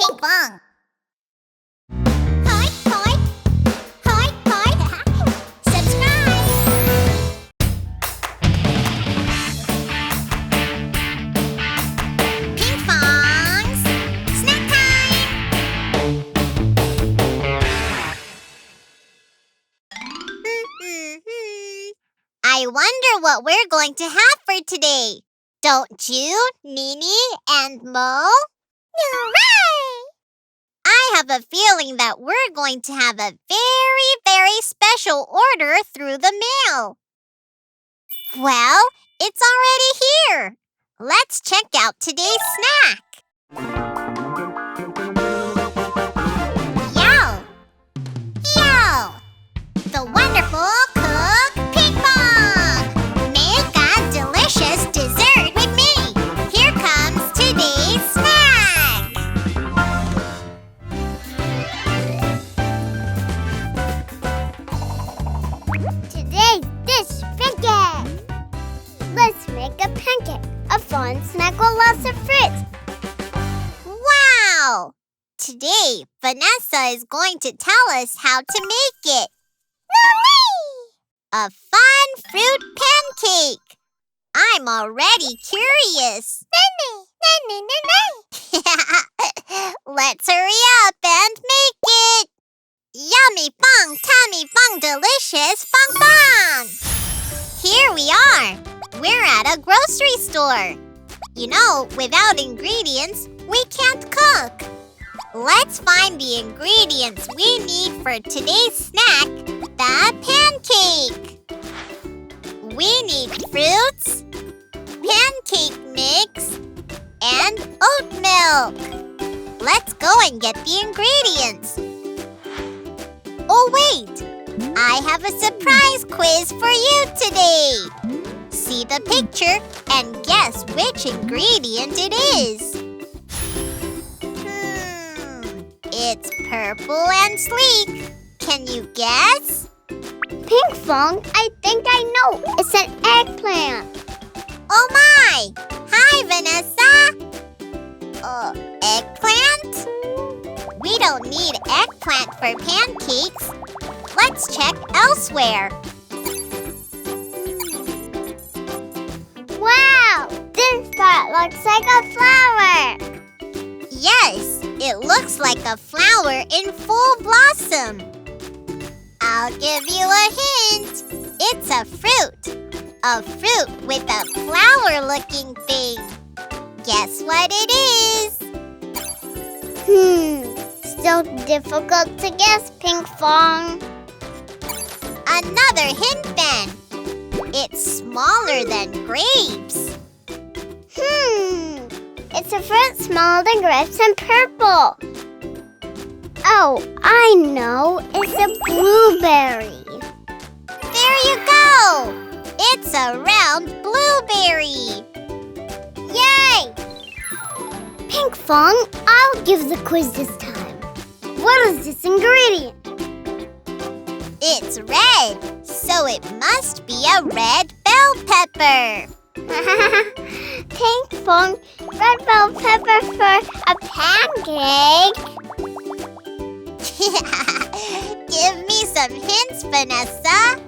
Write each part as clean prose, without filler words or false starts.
Pinkfong. Hoi, hoi. Hoi, hoi. Subscribe. Pinkfong's Snack Time. I wonder what we're going to have for today. Don't you, Nini, and Mo? Hooray! I have a feeling that we're going to have a very, very special order through the mail. Well, it's already here. Let's check out today's snack. Yow! Yow! The wonderful cook Pinkfong! Make a delicious dessert with me. Here comes today's snack. Today's dish, pancake. Let's make a pancake, a fun snack with lots of fruit. Wow! Today, Vanessa is going to tell us how to make it. A fun fruit pancake. I'm already curious. Let's hurry up and make it. Yummy fun, tummy fun, delicious fun fun. Here we are. We're at a grocery store. You know, without ingredients, we can't cook. Let's find the ingredients we need for today's snack, the pancake. We need fruits, pancake mix, and oat milk. Let's go and get the ingredients. Oh, wait! I have a surprise quiz for you today. See the picture and guess which ingredient it is. It's purple and sleek. Can you guess? Pinkfong, I think I know. It's an eggplant. Oh my! Hi, Vanessa! Eggplant? We don't need eggplant for pancakes. Let's check elsewhere. Wow! This part looks like a flower. Yes, it looks like a flower in full blossom. I'll give you a hint. It's a fruit. A fruit with a flower-looking thing. Guess what it is? Still difficult to guess, Pinkfong. Another hint then. It's smaller than grapes. It's a fruit smaller than grapes and purple. Oh, I know. It's a blueberry. There you go! It's a round blueberry. Yay! Pinkfong, I'll give the quiz this time. What is this ingredient? It's red, so it must be a red bell pepper. Pinkfong, red bell pepper for a pancake. Give me some hints, Vanessa.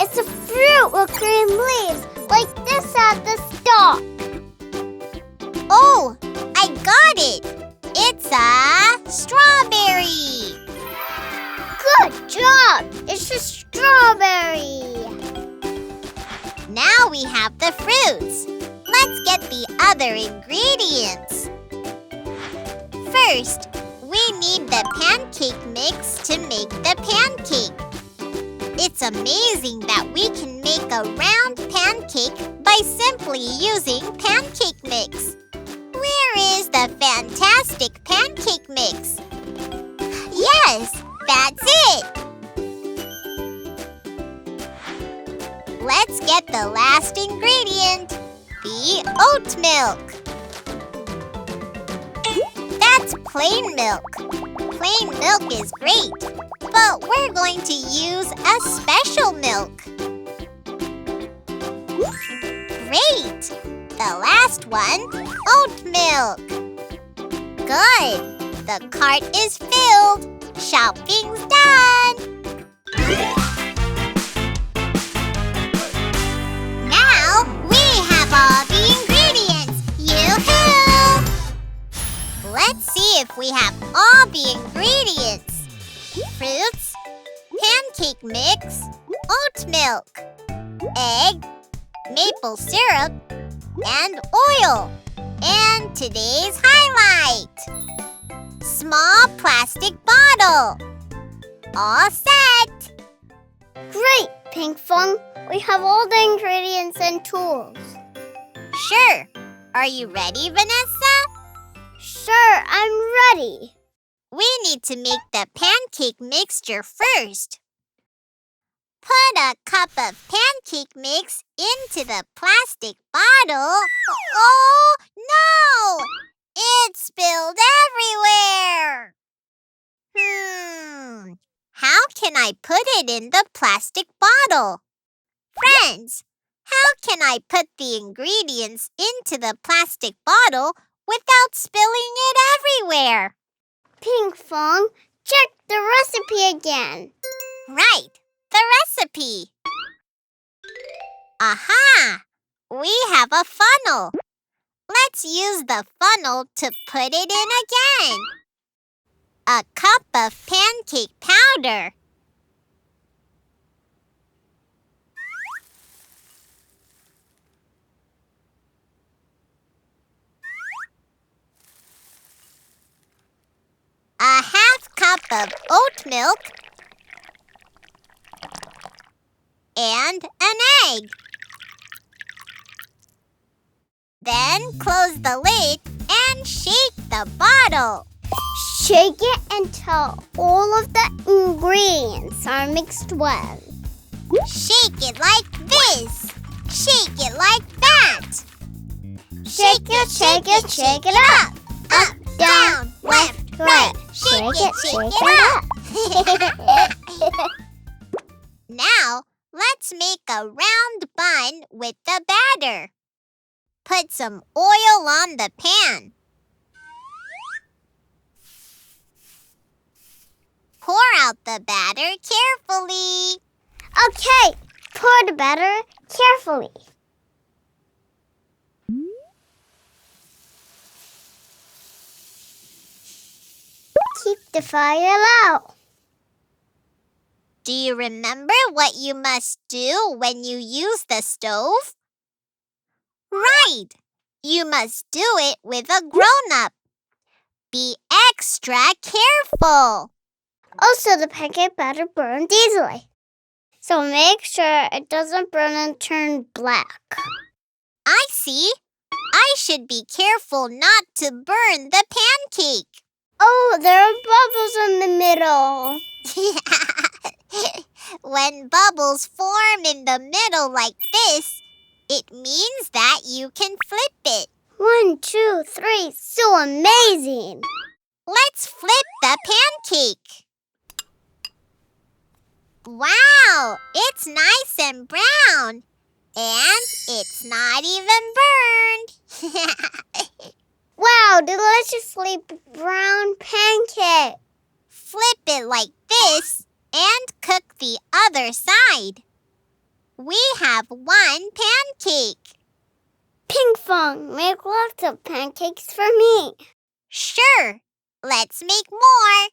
It's a fruit with green leaves, like this at the stalk. Oh, I got it. It's a strawberry. Good job! It's a strawberry. Now we have the fruits. Let's get the other ingredients. First, we need the pancake mix to make the pancake. It's amazing that we can make a round pancake by simply using pancake mix. Where is the fantastic pancake mix? Yes, that's it! Let's get the last ingredient, the oat milk. That's plain milk. Plain milk is great, but we're going to use a special milk. Great! The last one, oat milk. Good! The cart is filled. Shopping's done! Now we have all the ingredients! Yoo-hoo! Let's see if we have all the ingredients. Fruits, pancake mix, oat milk, egg, maple syrup, and oil. And today's highlight, small plastic bottle. All set. Great, Pinkfong. We have all the ingredients and tools. Sure. Are you ready, Vanessa? Sure, I'm ready. We need to make the pancake mixture first. Put a cup of pancake mix into the plastic bottle. Oh, no! It spilled everywhere. How can I put it in the plastic bottle? Friends, how can I put the ingredients into the plastic bottle without spilling it everywhere? Pinkfong, check the recipe again. Right, the recipe. Aha! We have a funnel. Let's use the funnel to put it in again. A cup of pancake powder. A half cup of oat milk. And an egg. Then close the lid and shake the bottle. Shake it until all of the ingredients are mixed well. Shake it like this. Shake it like that. Shake it, shake it, shake it up. Up, down, left, right. Shake it up. Now, let's make a round bun with the batter. Put some oil on the pan. Pour out the batter carefully. Okay, pour the batter carefully. Keep the fire low. Do you remember what you must do when you use the stove? Right! You must do it with a grown-up. Be extra careful. Also, the pancake batter burns easily. So make sure it doesn't burn and turn black. I see. I should be careful not to burn the pancake. Oh, there are bubbles in the middle. When bubbles form in the middle like this, it means that you can flip it. 1, 2, 3, so amazing. Let's flip the pancake. Wow, it's nice and brown. And it's not even burned. Wow, deliciously brown pancake. Flip it like this and cook the other side. We have 1 pancake. Pinkfong, make lots of pancakes for me. Sure, let's make more.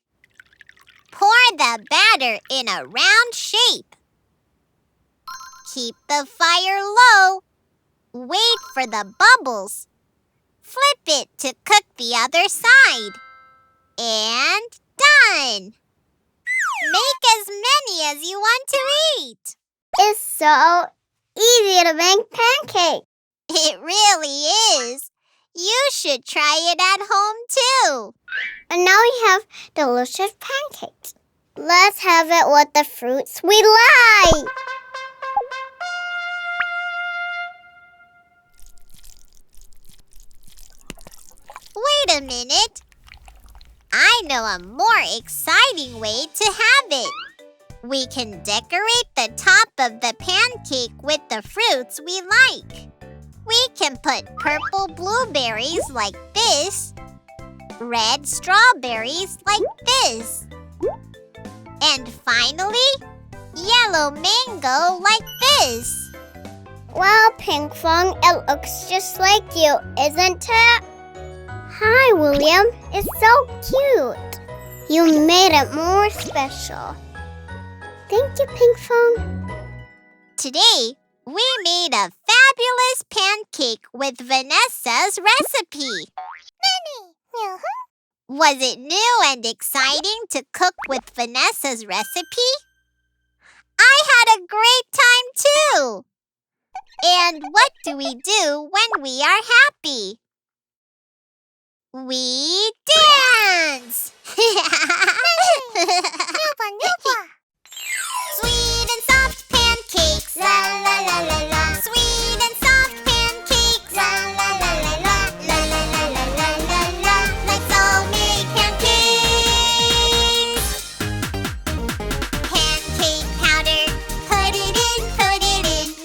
Pour the batter in a round shape. Keep the fire low. Wait for the bubbles. Flip it to cook the other side. And done! Make as many as you want to eat. It's so easy to make pancakes. It really is. You should try it at home too. And now we have delicious pancakes. Let's have it with the fruits we like. Wait a minute. I know a more exciting way to have it. We can decorate the top of the pancake with the fruits we like. We can put purple blueberries like this, red strawberries like this. And finally, yellow mango like this. Well, Pinkfong, it looks just like you, isn't it? Hi, William. It's so cute. You made it more special. Thank you, Pinkfong. Today, we made a fabulous pancake with Vanessa's recipe. Was it new and exciting to cook with Vanessa's recipe? I had a great time too! And what do we do when we are happy? We dance! Sweet and soft pancakes, la la la la la. Sweet and soft pancakes, la la la la la. La la la la la la la. Let's all make pancakes. Pancake powder, put it in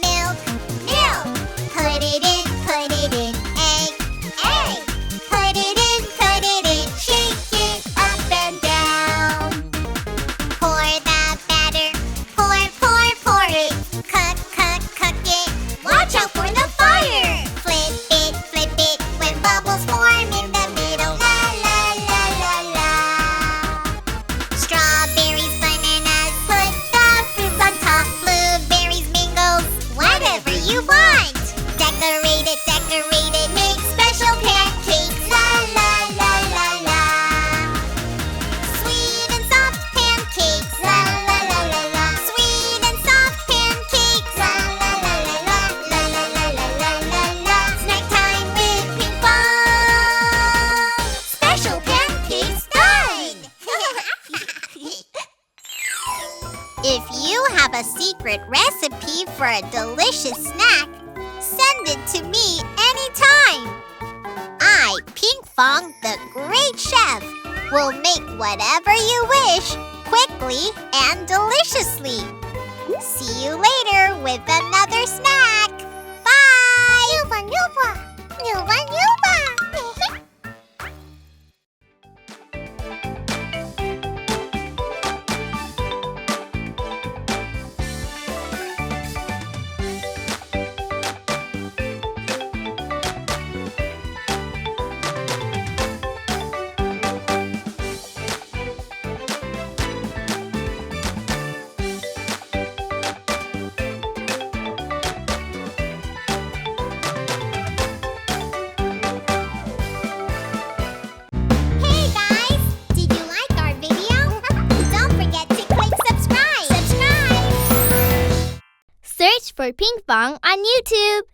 milk, milk. Put it in egg, egg. Put it in, shake it up and down. Pour the batter, pour it. Cook it. Watch out for the fire. Flip it, when bubbles form in the middle. La la la la la. Strawberries, bananas, put the fruits on top. Blueberries, mangoes, whatever you want. Decorate it, make special pancakes. La la la la la. Sweet and soft pancakes. La la la la la. Sweet and soft pancakes. La la la la la. La la la la la la la. Snack time with Pinkfong. Special pancakes done. If you have a secret recipe for a delicious snack, send it to me anytime. I, Pinkfong, the great chef, will make whatever you wish, quickly and deliciously. See you later with another snack. Bye! Nuba. Hey guys! Did you like our video? Don't forget to click subscribe. Search for Pinkfong on YouTube.